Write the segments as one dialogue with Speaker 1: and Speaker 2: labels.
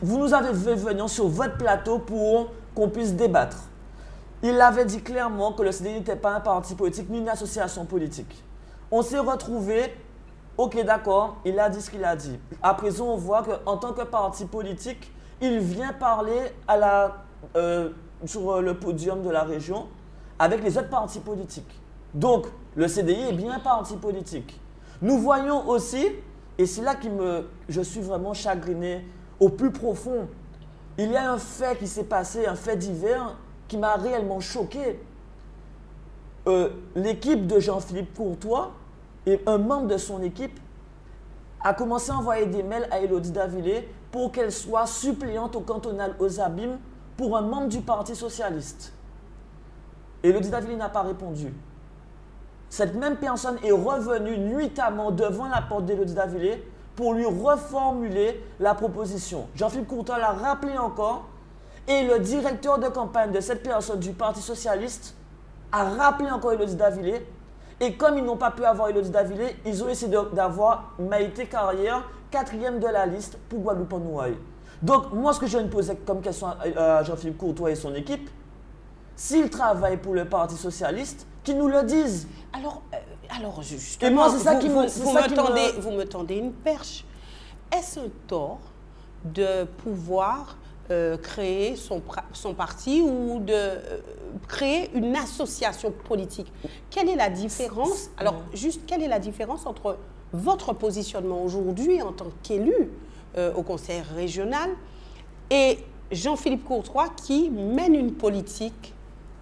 Speaker 1: Vous nous avez fait venir sur votre plateau pour qu'on puisse débattre. Il avait dit clairement que le CDI n'était pas un parti politique ni une association politique. On s'est retrouvés, ok d'accord, il a dit ce qu'il a dit. À présent, on voit qu'en tant que parti politique, il vient parler sur le podium de la région avec les autres partis politiques. Donc, le CDI est bien un parti politique. Nous voyons aussi, et c'est là que je suis vraiment chagriné au plus profond, il y a un fait qui s'est passé, un fait divers qui m'a réellement choqué. L'équipe de Jean-Philippe Courtois et un membre de son équipe a commencé à envoyer des mails à Élodie Davilé pour qu'elle soit suppléante au cantonal aux Abîmes pour un membre du Parti socialiste. Élodie Davilé n'a pas répondu. Cette même personne est revenue nuitamment devant la porte d'Élodie Davilé pour lui reformuler la proposition. Jean-Philippe Courtois l'a rappelé encore et le directeur de campagne de cette personne du Parti socialiste a rappelé encore Élodie Davilé. Et comme ils n'ont pas pu avoir Élodie Davilé, ils ont essayé d'avoir Maïté Carrière, 4e de la liste pour Guadeloupe-en-Noailles. Donc, moi, ce que je viens de poser comme question à Jean-Philippe Courtois et son équipe, s'ils travaillent pour le Parti socialiste, qu'ils nous le disent.
Speaker 2: Alors justement,
Speaker 1: c'est ça
Speaker 2: vous me tendez une perche. Est-ce un tort de pouvoir créer son parti ou de créer une association politique? Quelle est la différence? Alors, juste, quelle est la différence entre votre positionnement aujourd'hui en tant qu'élu au conseil régional et Jean-Philippe Courtois qui mène une politique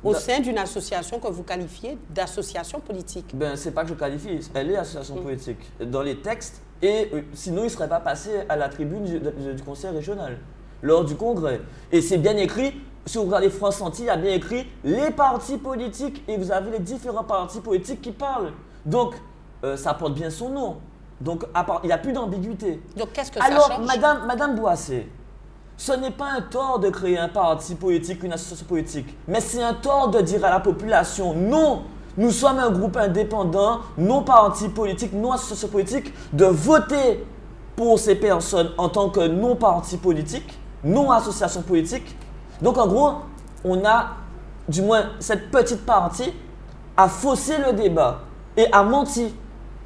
Speaker 2: au sein d'une association que vous qualifiez d'association politique?
Speaker 1: Ben, c'est pas que je qualifie, elle est association politique dans les textes et sinon il ne serait pas passé à la tribune du conseil régional lors du congrès. Et c'est bien écrit, si vous regardez France Antilles, il y a bien écrit les partis politiques et vous avez les différents partis politiques qui parlent. Donc, ça porte bien son nom. Donc, il n'y a plus d'ambiguïté.
Speaker 2: Donc, qu'est-ce que ça
Speaker 1: alors,
Speaker 2: change?
Speaker 1: Madame Boissé, ce n'est pas un tort de créer un parti politique, une association politique, mais c'est un tort de dire à la population, non, nous sommes un groupe indépendant, non parti politique, non association politique, de voter pour ces personnes en tant que non parti politique, non association politique. Donc en gros, on a, du moins cette petite partie, a faussé le débat et a menti.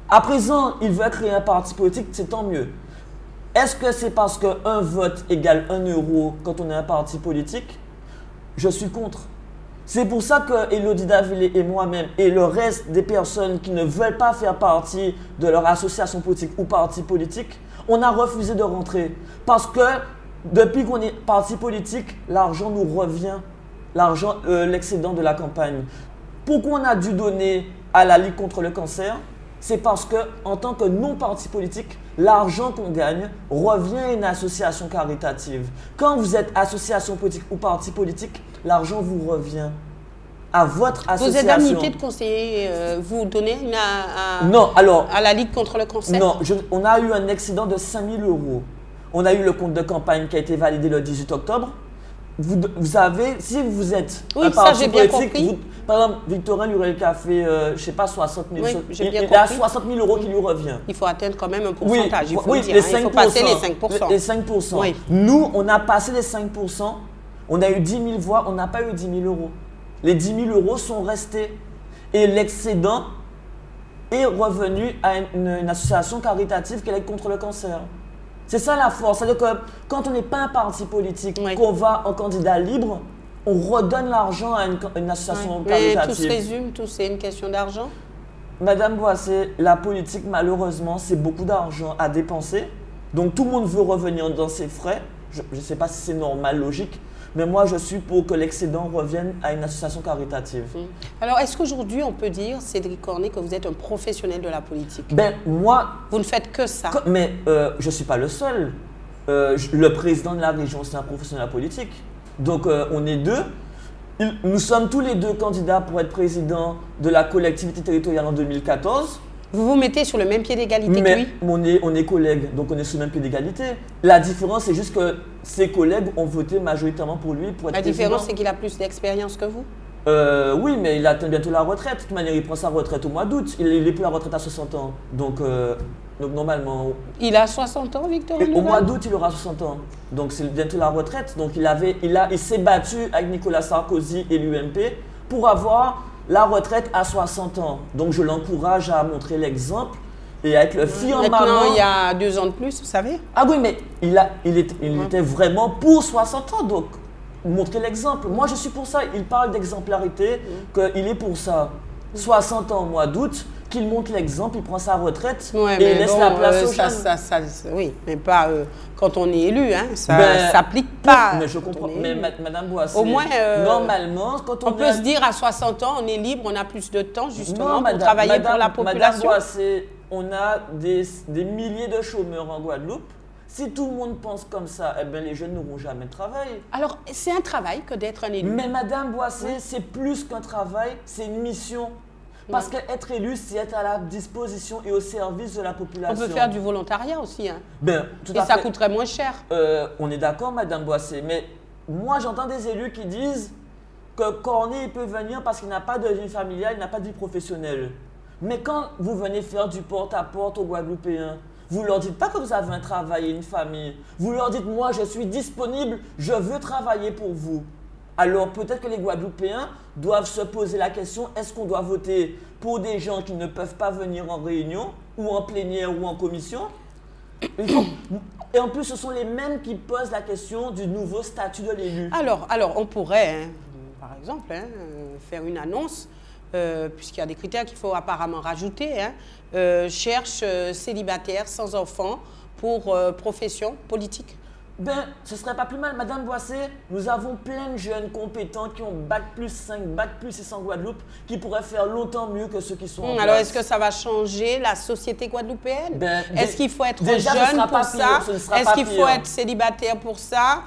Speaker 1: À présent, il veut créer un parti politique, c'est tant mieux. Est-ce que c'est parce qu'un vote égale 1 euro quand on est un parti politique? Je suis contre. C'est pour ça que Élodie Davilé et moi-même et le reste des personnes qui ne veulent pas faire partie de leur association politique ou parti politique, on a refusé de rentrer. Parce que depuis qu'on est parti politique, l'argent nous revient, l'excédent de la campagne. Pourquoi on a dû donner à la Ligue contre le cancer? C'est parce que, en tant que non-parti politique, l'argent qu'on gagne revient à une association caritative. Quand vous êtes association politique ou parti politique, l'argent vous revient à votre association.
Speaker 2: Vous êtes habilité de conseiller, vous donnez
Speaker 1: non, alors,
Speaker 2: à la Ligue contre le cancer?
Speaker 1: Non, on a eu un excédent de 5 000 euros. On a eu le compte de campagne qui a été validé le 18 octobre. Vous avez, si vous êtes un parti politique, par exemple, Victorin Lurel qui a fait, je ne sais pas, 60 000 euros, il a 60 000 euros qui lui revient.
Speaker 2: Il faut atteindre quand même un pourcentage, il faut
Speaker 1: oui,
Speaker 2: dire,
Speaker 1: les 5%,
Speaker 2: il faut passer les 5%.
Speaker 1: Les 5%.
Speaker 2: Oui.
Speaker 1: Nous, on a passé les 5%, on a eu 10 000 voix, on n'a pas eu 10 000 euros. Les 10 000 euros sont restés. Et l'excédent est revenu à une association caritative qui est contre le cancer. C'est ça la force. C'est-à-dire que quand on n'est pas un parti politique, qu'on va en candidat libre, on redonne l'argent à une association caritative.
Speaker 2: Mais tout se résume, tout c'est une question d'argent?
Speaker 1: Madame Boissé, la politique, malheureusement, c'est beaucoup d'argent à dépenser. Donc tout le monde veut revenir dans ses frais. Je ne sais pas si c'est normal, logique. Mais moi, je suis pour que l'excédent revienne à une association caritative.
Speaker 2: Alors, est-ce qu'aujourd'hui, on peut dire, Cédric Cornet, que vous êtes un professionnel de la politique?
Speaker 1: Ben, moi...
Speaker 2: Vous ne faites que ça.
Speaker 1: Mais je ne suis pas le seul. Le président de la région, c'est un professionnel de la politique. Donc, on est deux. Nous sommes tous les deux candidats pour être président de la collectivité territoriale en 2014.
Speaker 2: Vous vous mettez sur le même pied d'égalité que lui?
Speaker 1: On est collègues, donc on est sur le même pied d'égalité. La différence, c'est juste que ses collègues ont voté majoritairement pour lui pour être président.
Speaker 2: La différence, c'est qu'il a plus d'expérience que vous?
Speaker 1: Oui, mais il atteint bientôt la retraite. De toute manière, il prend sa retraite au mois d'août. Il n'est plus à la retraite à 60 ans. Donc, Donc normalement,
Speaker 2: Il a 60 ans, Victor
Speaker 1: au
Speaker 2: Noël.
Speaker 1: mois d'août, il aura 60 ans. Donc c'est bientôt la retraite. Donc il s'est battu avec Nicolas Sarkozy et l'UMP pour avoir la retraite à 60 ans. Donc je l'encourage à montrer l'exemple et à être le firmament.
Speaker 2: Maintenant, il y a 2 ans de plus, vous savez.
Speaker 1: Ah oui, mais il était vraiment pour 60 ans. Donc montrer l'exemple. Moi je suis pour ça. Il parle d'exemplarité, qu'il est pour ça. 60 ans au mois d'août, qu'il montre l'exemple, il prend sa retraite
Speaker 2: Ouais,
Speaker 1: et
Speaker 2: mais
Speaker 1: il laisse
Speaker 2: bon,
Speaker 1: la place aux jeunes.
Speaker 2: oui, mais pas quand on est élu, hein, ça
Speaker 1: Ben,
Speaker 2: s'applique pas.
Speaker 1: Mais je
Speaker 2: quand
Speaker 1: comprends.
Speaker 2: on est
Speaker 1: Mais
Speaker 2: élu.
Speaker 1: Madame Boissé,
Speaker 2: Au moins,
Speaker 1: normalement, quand
Speaker 2: on peut se dire à 60 ans, on est libre, on a plus de temps justement
Speaker 1: Non,
Speaker 2: pour travailler pour la
Speaker 1: Madame
Speaker 2: population.
Speaker 1: Boissé, on a des milliers de chômeurs en Guadeloupe. Si tout le monde pense comme ça, eh ben, les jeunes n'auront jamais de travail.
Speaker 2: Alors, c'est un travail que d'être un élu.
Speaker 1: Mais Madame Boissé, c'est plus qu'un travail, c'est une mission. Parce qu'être élu, c'est être à la disposition et au service de la population.
Speaker 2: On peut faire du volontariat aussi, hein.
Speaker 1: Ben, tout
Speaker 2: Et
Speaker 1: à
Speaker 2: ça
Speaker 1: fait.
Speaker 2: coûterait moins cher.
Speaker 1: On est d'accord, Madame Boissé, mais moi j'entends des élus qui disent que Cornet il peut venir parce qu'il n'a pas de vie familiale, il n'a pas de vie professionnelle. Mais quand vous venez faire du porte-à-porte aux Guadeloupéens, vous leur dites pas que vous avez un travail et une famille. Vous leur dites, moi je suis disponible, je veux travailler pour vous. Alors peut-être que les Guadeloupéens doivent se poser la question, est-ce qu'on doit voter pour des gens qui ne peuvent pas venir en réunion ou en plénière ou en commission? Et en plus, ce sont les mêmes qui posent la question du nouveau statut de l'élu.
Speaker 2: Alors, on pourrait, hein, par exemple, hein, faire une annonce, puisqu'il y a des critères qu'il faut apparemment rajouter, hein, cherche célibataire sans enfant pour profession politique.
Speaker 1: Ben, ce serait pas plus mal, Madame Boissé. Nous avons plein de jeunes compétents qui ont Bac+5, Bac+6 en Guadeloupe, qui pourraient faire longtemps mieux que ceux qui sont en place.
Speaker 2: Alors, est-ce que ça va changer la société guadeloupéenne?
Speaker 1: Ben,
Speaker 2: Est-ce qu'il faut être
Speaker 1: déjà, ce
Speaker 2: jeune
Speaker 1: sera
Speaker 2: pour
Speaker 1: pas
Speaker 2: ça?
Speaker 1: pire, ce ne sera
Speaker 2: Est-ce
Speaker 1: pas
Speaker 2: qu'il faut
Speaker 1: pire.
Speaker 2: être célibataire pour ça?